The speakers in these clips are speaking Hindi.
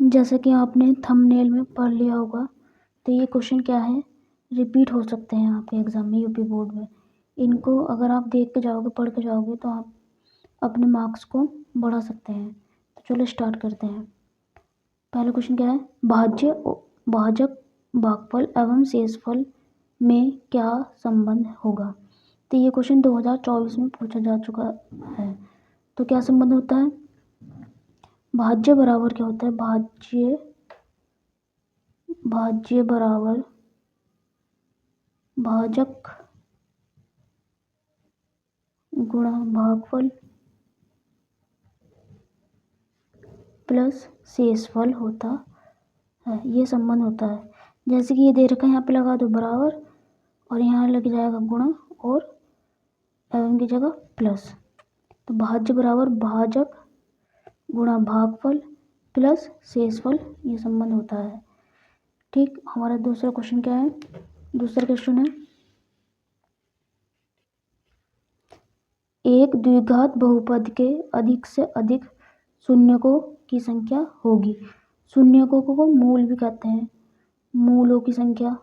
जैसे कि आपने थंबनेल में पढ़ लिया होगा, तो ये क्वेश्चन क्या है, रिपीट हो सकते हैं आपके एग्ज़ाम में, यूपी बोर्ड में। इनको अगर आप देख के जाओगे, पढ़ के जाओगे, तो आप अपने मार्क्स को बढ़ा सकते हैं। तो चलो स्टार्ट करते हैं। पहला क्वेश्चन क्या है, भाजक भागफल एवं शेषफल में क्या संबंध होगा। तो ये क्वेश्चन 2024 में पूछा जा चुका है। तो क्या संबंध होता है, भाज्य बराबर क्या होता है, भाज्य बराबर भाजक गुणा भागफल प्लस शेषफल होता है, ये संबंध होता है। जैसे कि ये दे रखा है, यहाँ पे लगा दो बराबर और यहाँ लग जाएगा गुणा और एवं की जगह प्लस। तो भाज्य बराबर भाजक गुणा भागफल प्लस शेषफल, ये संबंध होता है। ठीक, हमारा दूसरा क्वेश्चन क्या है, दूसरा क्वेश्चन है, एक द्विघात बहुपद के अधिक से अधिक शून्यकों की संख्या होगी। शून्यकों को मूल भी कहते हैं, मूलों की संख्या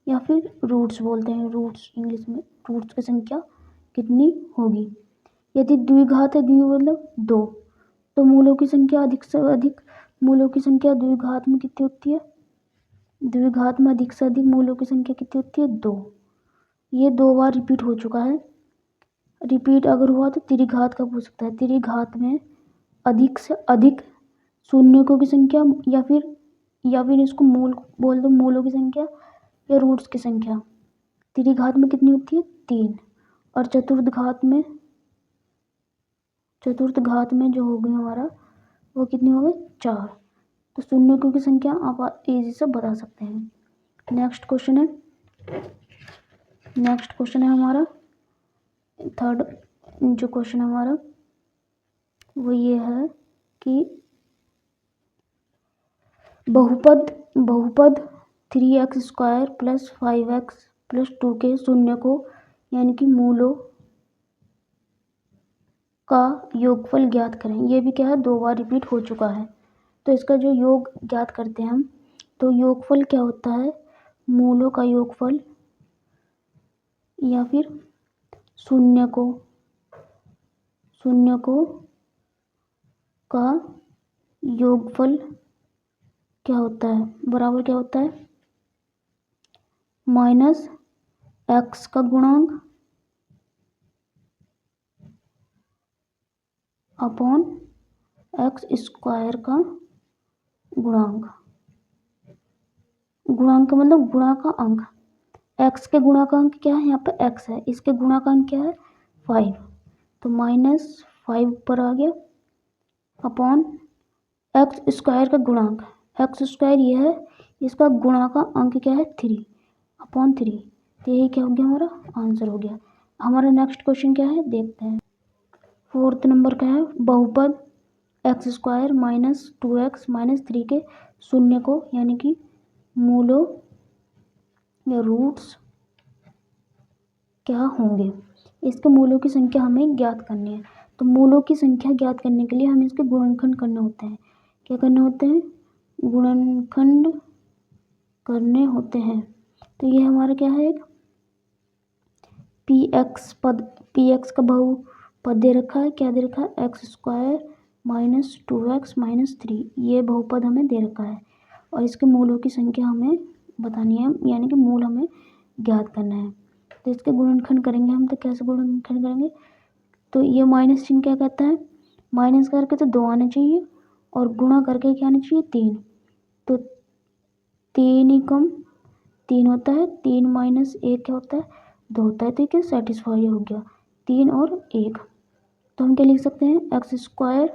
या फिर रूट्स बोलते हैं, रूट्स इंग्लिश में, रूट्स की संख्या कितनी होगी। यदि द्विघात है, द्वि मतलब दो, तो मूलों की संख्या अधिक से अधिक, मूलों की संख्या द्विघात में कितनी होती है, द्विघात में अधिक से अधिक मूलों की संख्या कितनी होती है, दो। ये 2 बार रिपीट हो चुका है। रिपीट अगर हुआ तो त्रिघात का पूछ सकता है, त्रिघात में अधिक से अधिक शून्यकों की संख्या या फिर इसको मूल बोल दो, मूलों की संख्या या रूट्स की संख्या। त्रिघात में कितनी होती है, 3। और चतुर्थ घात में जो होगी हमारा, वो कितनी होगी, 4। तो शून्यकों की संख्या आप इजी से बता सकते हैं। नेक्स्ट क्वेश्चन है हमारा थर्ड, जो क्वेश्चन है हमारा वो ये है कि बहुपद 3x² + 5x + 2 के शून्यकों यानी कि मूलों का योगफल ज्ञात करें। ये भी क्या है, 2 बार रिपीट हो चुका है। तो इसका जो योग ज्ञात करते हैं हम, तो योगफल क्या होता है, मूलों का योगफल या फिर शून्यकों का योगफल क्या होता है, बराबर क्या होता है, -x का गुणांक अपॉन x² का गुणांक। गुणांक मतलब गुणा का अंक। x के गुणा का अंक क्या है, यहाँ पे x है, इसके गुणा का अंक क्या है, 5। तो -5 ऊपर आ गया अपॉन x² का गुणांक, x² ये है, इसका गुणा का अंक क्या है, 3 अपॉन 3। तो यही क्या हो गया, हमारा आंसर हो गया। हमारा नेक्स्ट क्वेश्चन क्या है, देखते हैं। 4th नंबर का है, बहुपद x² - 2x - 3 के शून्यकों यानी कि मूलों या रूट्स क्या होंगे। इसके मूलों की संख्या हमें ज्ञात करनी है। तो मूलों की संख्या ज्ञात करने के लिए हमें इसके गुणनखंड करने होते हैं। क्या करने होते हैं, गुणनखंड करने होते हैं। तो ये हमारा क्या है, एक px का बहुपद दे रखा है, क्या दे रखा है, x² - 2x - 3, ये बहुपद हमें दे रखा है और इसके मूलों की संख्या हमें बतानी है, यानी कि मूल हमें ज्ञात करना है। तो इसके गुणनखंड करेंगे हम, तो कैसे गुणनखंड करेंगे, तो ये माइनस चिन्ह क्या कहता है, माइनस करके तो 2 आने चाहिए और गुणा करके क्या आना चाहिए, 3। तो 3 एकम 3 होता है, 3 - 1 क्या होता है, 2 होता है। तो क्या सेटिस्फाई हो गया, 3 और 1। तो हम क्या लिख सकते हैं, x²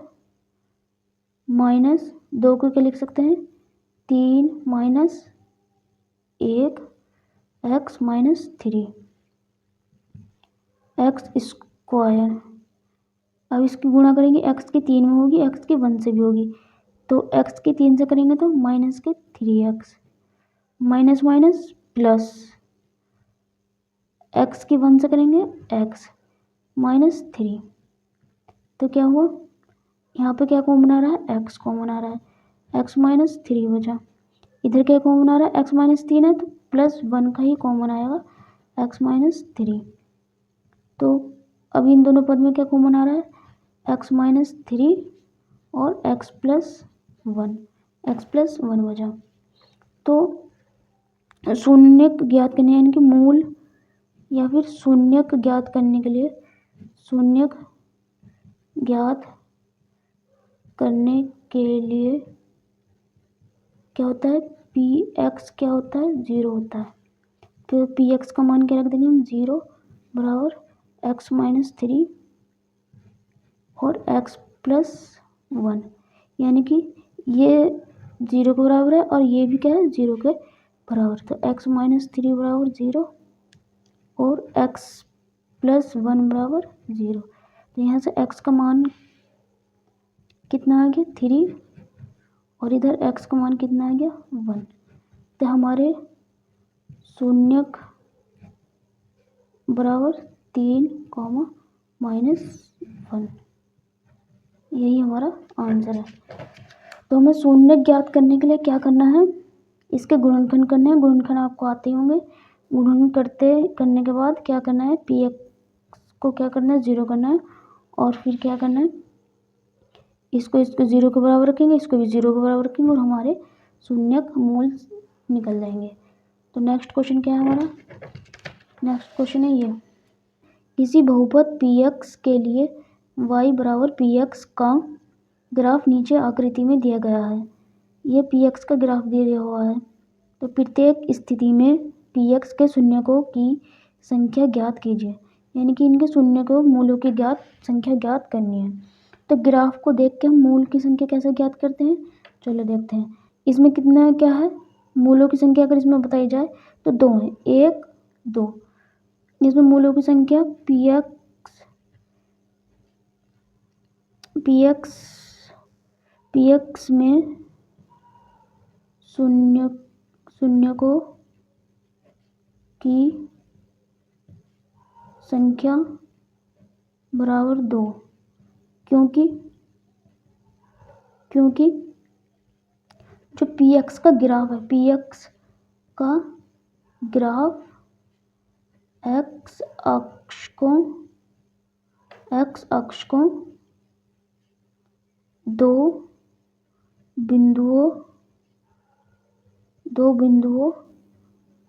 - 2 को क्या लिख सकते हैं, 3 - 1 x - 3 x²। अब इसकी गुणा करेंगे, x की 3 में होगी, x की 1 से भी होगी। तो x की 3 से करेंगे तो -3x माइनस प्लस, x की 1 से करेंगे x -3। तो क्या हुआ, यहाँ पे क्या कॉमन आ रहा है, एक्स कॉमन आ रहा है, एक्स माइनस थ्री बचा। इधर क्या कॉमन आ रहा है, एक्स माइनस तीन है तो प्लस वन का ही कॉमन आएगा, एक्स माइनस थ्री। तो अभी इन दोनों पद में क्या कॉमन आ रहा है, एक्स माइनस थ्री और एक्स प्लस वन बचा। तो शून्यक ज्ञात करने यानी कि मूल या फिर शून्यक ज्ञात करने के लिए, शून्यक ज्ञात करने के लिए क्या होता है, पी एक्स क्या होता है, ज़ीरो होता है। तो पी एक्स का मान क्या रख देंगे हम, ज़ीरो बराबर एक्स माइनस थ्री और एक्स प्लस वन, यानी कि ये ज़ीरो के बराबर है और ये भी क्या है, ज़ीरो के बराबर। तो एक्स माइनस थ्री बराबर ज़ीरो और एक्स प्लस वन बराबर ज़ीरो। तो यहाँ से एक्स का मान कितना आ गया, थ्री, और इधर एक्स का मान कितना आ गया, वन। तो हमारे शून्यक बराबर तीन कॉमा माइनस वन, यही हमारा आंसर है। तो हमें शून्य ज्ञात करने के लिए क्या करना है, इसके गुणनखंड करने हैं। गुणनखंड आपको आते होंगे। गुणन करने के बाद क्या करना है, पी एक्स को क्या करना है, ज़ीरो करना है, और फिर क्या करना है, इसको ज़ीरो के बराबर रखेंगे, इसको भी ज़ीरो के बराबर रखेंगे और हमारे शून्यक मूल निकल जाएंगे। तो नेक्स्ट क्वेश्चन क्या है हमारा, नेक्स्ट क्वेश्चन है ये, किसी बहुपद पी एक्स के लिए y बराबर पी एक्स का ग्राफ नीचे आकृति में दिया गया है। ये पी एक्स का ग्राफ दिया हुआ है। तो प्रत्येक स्थिति में पी एक्स के शून्यकों की संख्या ज्ञात कीजिए, यानी कि इनके शून्यकों मूलों की संख्या ज्ञात करनी है। तो ग्राफ को देख के हम मूल की संख्या कैसे ज्ञात करते हैं, चलो देखते हैं। इसमें कितना क्या है, मूलों की संख्या अगर इसमें बताई जाए तो दो है, एक दो। इसमें मूलों की संख्या पी एक्स में शून्यकों की संख्या बराबर दो, क्योंकि जो पी एक्स का ग्राफ है, पी एक्स का ग्राफ एक्स अक्ष को दो बिंदुओं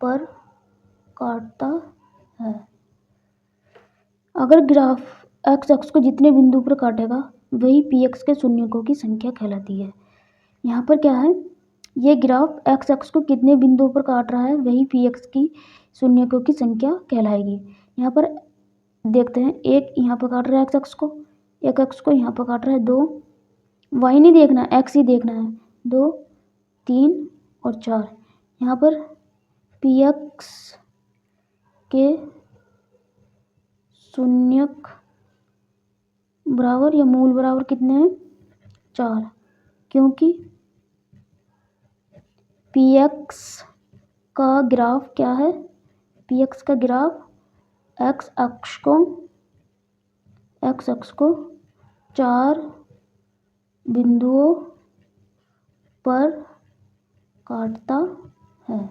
पर काटता है। अगर ग्राफ एक्स अक्ष को जितने बिंदु पर काटेगा वही पी एक्स के शून्यकों की संख्या कहलाती है। यहाँ पर क्या है, ये ग्राफ एक्स अक्ष को कितने बिंदुओं पर काट रहा है वही पी एक्स की शून्यकों की संख्या कहलाएगी। यहाँ पर देखते हैं, एक यहाँ पर काट रहा है एक्स अक्ष को, एक अक्ष को यहाँ पर काट रहा है, दो, वाई नहीं देखना है, एक्स ही देखना है, दो, तीन और चार। यहाँ पर पी एक्स के शून्यक बराबर या मूल बराबर कितने हैं, चार, क्योंकि पी एक्स का ग्राफ क्या है, पी एक्स का ग्राफ एक्स अक्ष को चार बिंदुओं पर काटता है।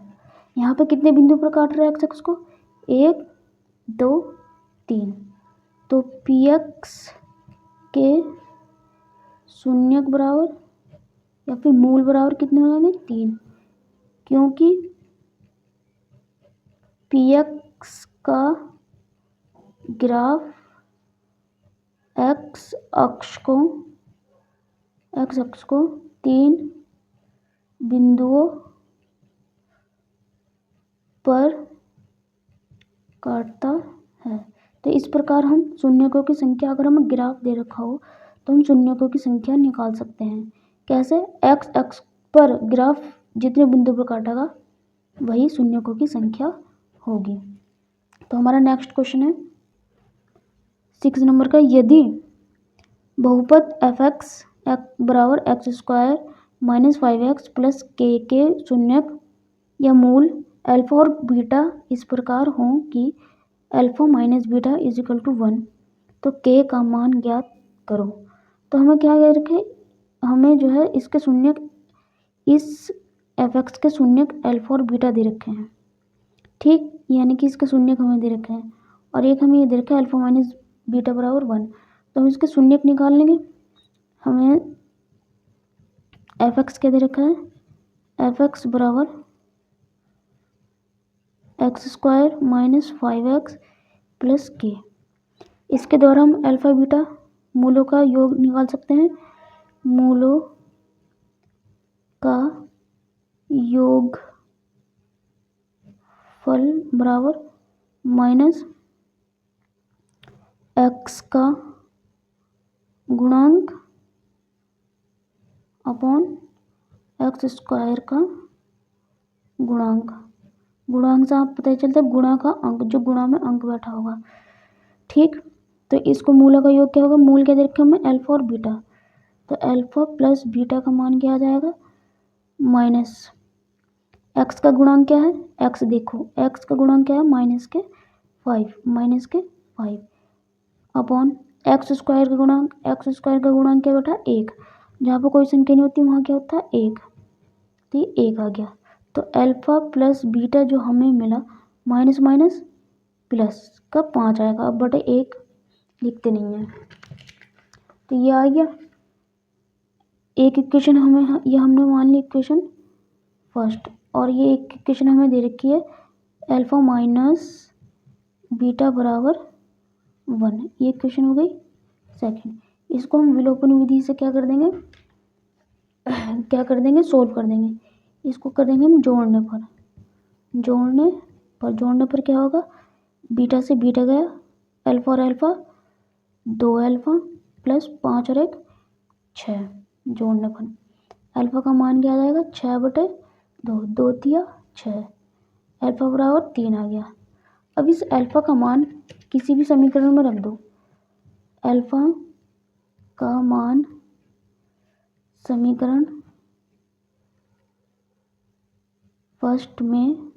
यहाँ पे कितने बिंदु पर काट रहा है एक्स अक्ष को, एक, दो, तीन। तो पी एक्स के शून्यक बराबर या फिर मूल बराबर कितने हो जाएंगे, तीन, क्योंकि पी एक्स का ग्राफ एक्स अक्ष को तीन बिंदुओं पर काटता है। तो इस प्रकार हम शून्यकों की संख्या, अगर हमें ग्राफ दे रखा हो तो हम शून्यकों की संख्या निकाल सकते हैं। कैसे, एक्स अक्ष पर ग्राफ जितने बिंदु पर काटेगा वही शून्यकों की संख्या होगी। तो हमारा नेक्स्ट क्वेश्चन है 6 नंबर का, यदि बहुपद एफ एक्स बराबर x square minus 5x plus के शून्यक या मूल अल्फा और बीटा इस प्रकार हों कि alpha minus beta is equal to 1, तो के का मान ज्ञात करो। तो तो हमें क्या कर रखे, हमें जो है इसके शून्यक, इस f(x) के शून्यक अल्फा और बीटा दे रखे हैं, ठीक, यानी कि इसके शून्यक हमें दे रखे हैं, और एक हमें ये दे रखा है अल्फा माइनस बीटा बराबर 1। तो हम इसके शून्यक निकाल लेंगे। हमें f(x) क्या दे रखा है, f(x) बराबर x² minus 5x plus k। इसके द्वारा हम अल्फा बीटा मूलों का योग निकाल सकते हैं। मूलों का योग फल बराबर माइनस x का गुणांक अपॉन x² का गुणांक। गुणांक से आप पता चलता है गुणा का अंक, जो गुणा में अंक बैठा होगा, ठीक। तो इसको मूलों का योग क्या होगा, मूल क्या दे रखे हमें अल्फा और बीटा, तो अल्फा प्लस बीटा का मान क्या आ जाएगा, माइनस x का गुणांक क्या है, x देखो x का गुणांक क्या है माइनस के 5 अपॉन x² का गुणांक, x² का गुणांक क्या बैठा 1, जहाँ पर कोई संख्या नहीं होती वहाँ क्या होता है 1, तो ये 1 आ गया। तो अल्फा प्लस बीटा जो हमें मिला माइनस माइनस प्लस का 5 आएगा, अब बटे 1 लिखते नहीं है, तो ये आ गया एक इक्वेशन हमें, ये हमने मान ली इक्वेशन फर्स्ट, और ये एक इक्वेशन हमें दे रखी है अल्फा माइनस बीटा बराबर 1, ये इक्वेशन हो गई सेकंड। इसको हम विलोपन विधि से क्या कर देंगे, सोल्व कर देंगे। इसको कर देंगे हम जोड़ने पर क्या होगा, बीटा से बीटा गया, अल्फा और अल्फा 2 अल्फा प्लस 5 और 1 6, जोड़ने पर अल्फा का मान क्या आ जाएगा 6/2, 2 तिया 6, अल्फा बराबर 3 आ गया। अब इस अल्फा का मान किसी भी समीकरण में रख दो, अल्फा का मान समीकरण फर्स्ट में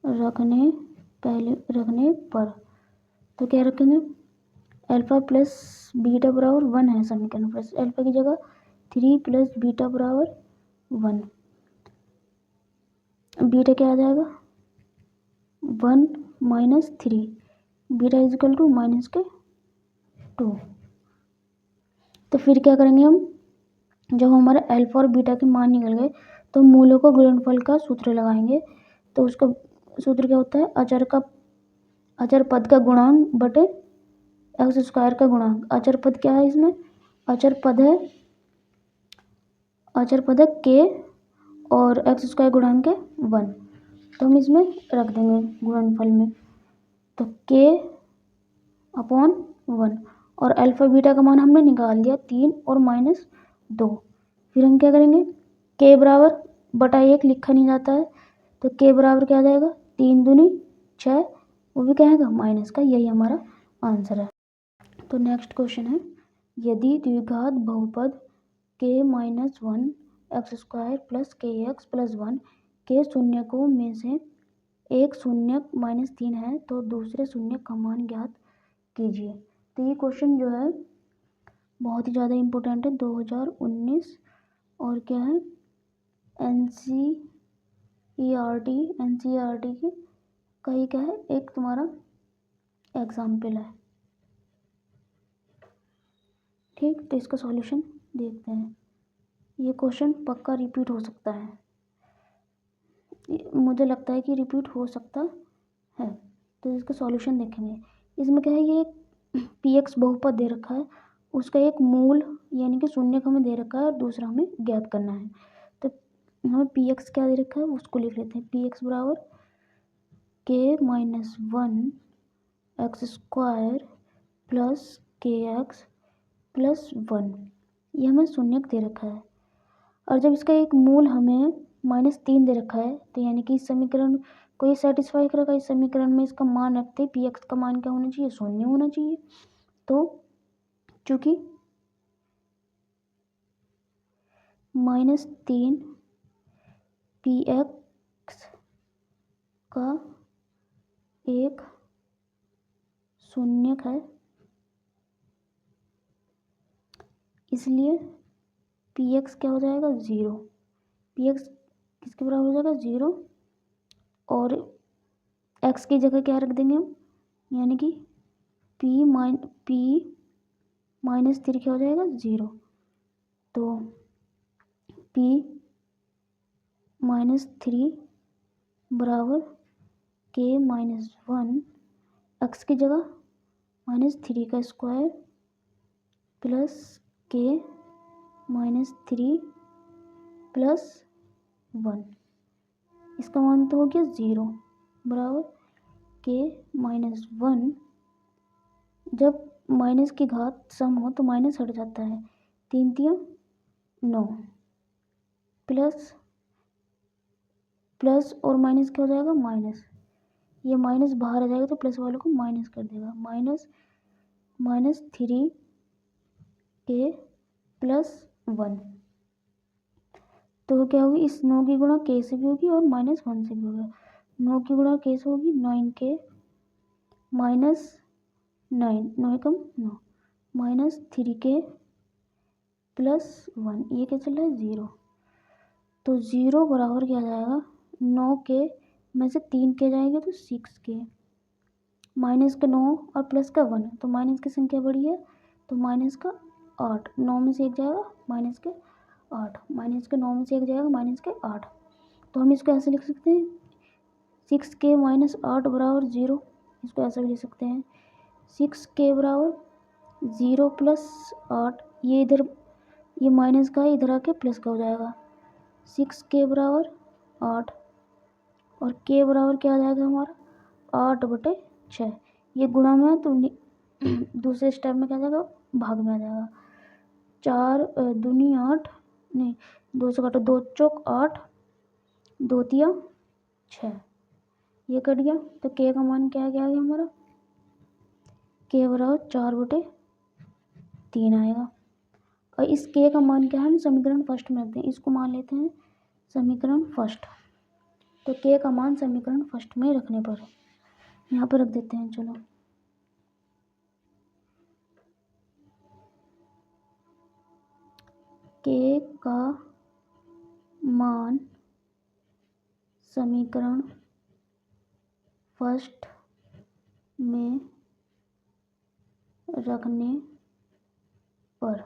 रखने पर, तो क्या रखेंगे, अल्फा प्लस बीटा बराबर 1 है समीकरण फर्स्ट, अल्फा की जगह 3 प्लस बीटा बराबर 1, बीटा क्या आ जाएगा 1 minus 3, beta is equal to minus के 2। तो फिर क्या करेंगे हम, जब हमारे अल्फा और बीटा के मान निकल गए तो मूलों को गुणनफल का सूत्र लगाएंगे। तो उसका सूत्र क्या होता है, अचर पद का गुणांक बटे x² का गुणांक। अचर पद क्या है इसमें, अचर पद है k और x² गुणांक है 1, तो हम इसमें रख देंगे गुणनफल में, तो k अपॉन 1, और अल्फा बीटा का मान हमने निकाल दिया 3 और माइनस 2। फिर हम क्या करेंगे, k बराबर बटा 1 लिखा नहीं जाता है, तो k बराबर क्या आ जाएगा 3 दूनी 6, वो भी क्या है माइनस का, यही हमारा आंसर है। तो नेक्स्ट क्वेश्चन है, यदि द्विघात बहुपद k minus 1 x² plus kx plus 1 के शून्यकों में से एक शून्यक माइनस 3 है तो दूसरे शून्यक का मान ज्ञात कीजिए। तो ये क्वेश्चन जो है बहुत ही ज़्यादा इम्पोर्टेंट है, 2019 और क्या है एनसीईआरटी की का ही क्या है एक तुम्हारा एग्जाम्पल है, ठीक। तो इसका सॉल्यूशन देखते हैं, ये क्वेश्चन पक्का रिपीट हो सकता है, मुझे लगता है कि रिपीट हो सकता है। तो इसका सॉल्यूशन देखेंगे, इसमें क्या है, ये px बहुपद दे रखा है, उसका एक मूल यानी कि शून्यक हमें दे रखा है और दूसरा हमें ज्ञात करना है। तो हमें px क्या दे रखा है उसको लिख लेते हैं, px बराबर k minus 1 x² plus kx plus 1, ये हमें शून्यक दे रखा है। और जब इसका एक मूल हमें -3 दे रखा है, तो यानी कि इस समीकरण को ये सेटिस्फाई करेगा, इस समीकरण में इसका मान रखते हैं px का मान क्या होना चाहिए, 0 होना चाहिए। तो चूँकि -3 px का एक शून्यक है, इसलिए पी एक्स क्या हो जाएगा 0। पी एक्स किसके बराबर हो जाएगा 0, और एक्स की जगह क्या रख देंगे हम, यानी कि पी माइनस 3 क्या हो जाएगा 0। तो पी -3 बराबर के -1, एक्स की जगह -3 का स्क्वायर प्लस के -3 प्लस 1, इसका मान तो हो गया 0 बराबर के -1। जब माइनस की घात सम हो तो माइनस हट जाता है, 3 3 9 प्लस और माइनस क्या हो जाएगा माइनस, ये माइनस बाहर आ जाएगा तो प्लस वाले को माइनस कर देगा, -3 के +1। तो क्या होगी, इस 9 की गुणा के से भी होगी और -1 से भी होगा। 9 की गुणा के से होगी 9 के -9, 9 कम 9, -3 के +1, ये क्या चल रहा है 0। तो 0 बराबर क्या आ जाएगा, 9 के में से 3 के जाएंगे तो 6 के, माइनस का 9 और प्लस का 1, तो माइनस की संख्या बड़ी है तो माइनस का 8, 9 में से 1 जाएगा माइनस के 8, माइनस के 9 में से 1 जाएगा माइनस के 8। तो हम इसको ऐसे लिख सकते हैं 6 के -8 बराबर 0, इसको ऐसा भी लिख सकते हैं 6 के बराबर 0 + 8, ये इधर ये माइनस का है, इधर आके प्लस का हो जाएगा, 6 के बराबर 8, और के बराबर क्या आ जाएगा हमारा 8/6, ये गुणा में है तो दूसरे स्टेप में क्या आ जाएगा भाग में आ जाएगा, 4 दूनी 8, नहीं 2 से काटो, 2 चौक 8, 2 तिया 6, ये कट गया। तो के का मान क्या आ गया हमारा, के बराबर 4/3 आएगा। और इस के का मान क्या है, हम समीकरण फर्स्ट में रखते हैं, इसको मान लेते हैं समीकरण फर्स्ट। तो के का मान समीकरण फर्स्ट में रखने पर यहाँ पर रख देते हैं, चलो के का मान समीकरण फर्स्ट में रखने पर,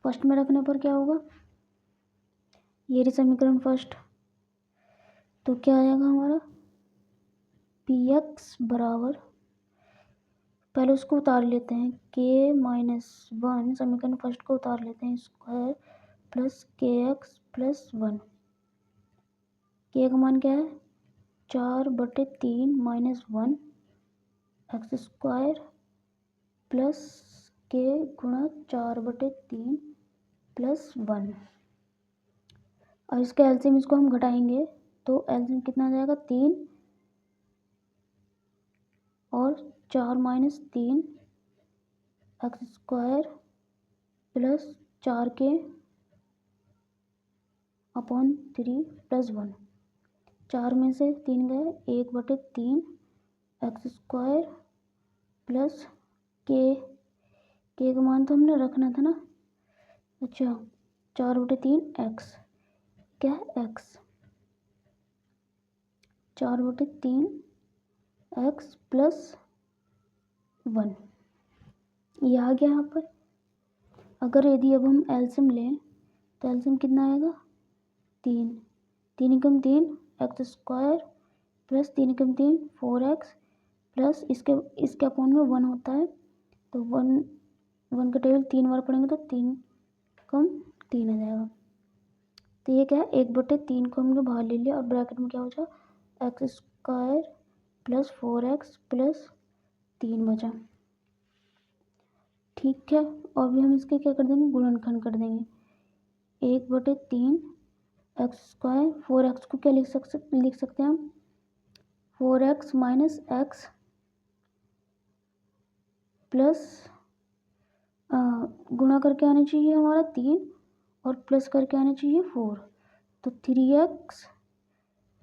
फर्स्ट में रखने पर क्या होगा, ये रही समीकरण फर्स्ट, तो क्या आएगा हमारा पी एक्स बराबर, पहले उसको उतार लेते हैं के-1, समीकरण फर्स्ट को उतार लेते हैं, स्क्वायर प्लस के एक्स +1, के का मान क्या है 4/3 -1 एक्स स्क्वायर प्लस के गुणा 4/3 +1, और इसका एलसीएम इसको हम घटाएंगे तो एलसीएम कितना आ जाएगा 3 और 4 - 3 एक्स स्क्वायर प्लस 4 के अपॉन 3 +1, 4 में से 3 गए 1/3 एक्स स्क्वायर प्लस के का मान तो हमने रखना था ना, अच्छा 4/3 एक्स, क्या है एक्स, 4/3 एक्स +1, ये आ गया यहाँ पर। अगर यदि अब हम एलसीएम लें तो एलसीएम कितना आएगा 3, 3 एकम 3 एक्स स्क्वायर प्लस 3 एकम 3 4x प्लस इसके अपॉन में 1 होता है, तो 1 का टेबल 3 बार पढ़ेंगे तो 3 कम 3 आ जाएगा। तो ये क्या है 1/3 को हमने बाहर ले लिया और ब्रैकेट में क्या हो जाएगा x square plus 4x plus 3 बचा, ठीक है। और भी हम इसके क्या कर देंगे गुणनखंड कर देंगे, 1/3 एक्स स्क्वायर, 4x को क्या लिख सकते हैं हम 4x - x प्लस गुणा करके आना चाहिए हमारा 3 और प्लस करके आना चाहिए 4, तो 3x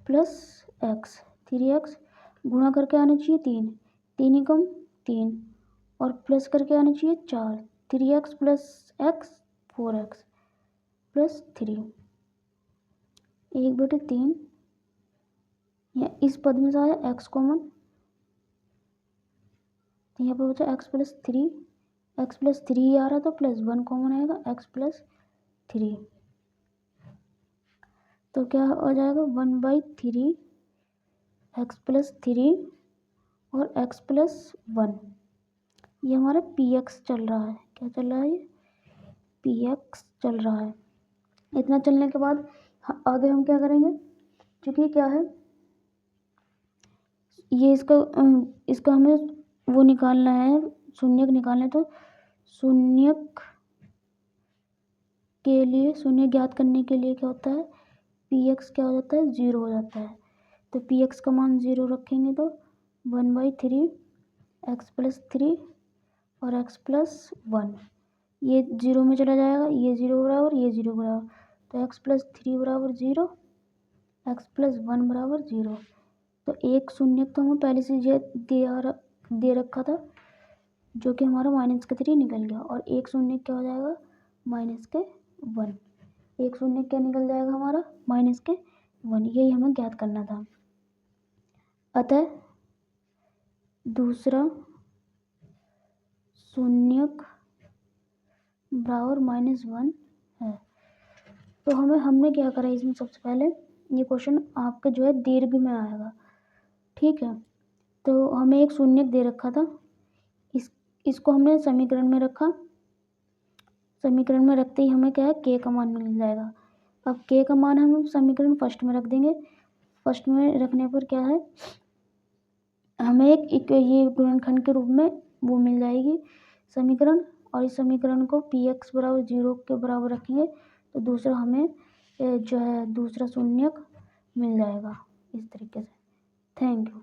+ x, 3x गुणा करके आना चाहिए 3, 3 एकम 3 और प्लस करके आना चाहिए 4, 3x + x 4x प्लस 3, 1/3, या इस पद में से आया x कॉमन, तो यहाँ पर बचा x प्लस 3 आ रहा, तो प्लस 1 कॉमन आएगा, x प्लस 3, तो क्या हो जाएगा 1/3 x प्लस 3 और x प्लस 1। ये हमारा px चल रहा है। क्या चल रहा है? ये px चल रहा है। इतना चलने के बाद आगे हम क्या करेंगे, क्योंकि क्या है ये इसका हमें वो निकालना है, शून्यक निकालना है, तो शून्यक के लिए, शून्य ज्ञात करने के लिए क्या होता है, px क्या हो जाता है, 0 हो जाता है। तो px का मान 0 रखेंगे तो 1/3 x प्लस 3 और x प्लस 1, ये 0 में चला जाएगा, ये 0 बराबर, ये 0 बराबर, तो x प्लस 3 बराबर 0, x प्लस 1 बराबर 0। तो एक शून्यक तो हमें पहले से ये दे रखा था, जो कि हमारा -3 निकल गया, और एक शून्यक क्या हो जाएगा, -1। एक शून्यक क्या निकल जाएगा हमारा, -1। यही हमें ज्ञात करना था। अतः दूसरा शून्यक बराबर -1 है। तो हमने क्या करा इसमें, सबसे पहले ये क्वेश्चन आपका जो है दीर्घ में आएगा, ठीक है। तो हमें एक शून्यक दे रखा था, इसको हमने समीकरण में रखा, समीकरण में रखते ही हमें क्या है, k का मान मिल जाएगा। अब k का मान हम समीकरण फर्स्ट में रख देंगे। फर्स्ट में रखने पर क्या है, हमें एक ये गुणनखंड के रूप में वो मिल जाएगी समीकरण, और इस समीकरण को px बराबर 0 के बराबर रखेंगे तो दूसरा हमें जो है दूसरा शून्यक मिल जाएगा इस तरीके से। Thank you.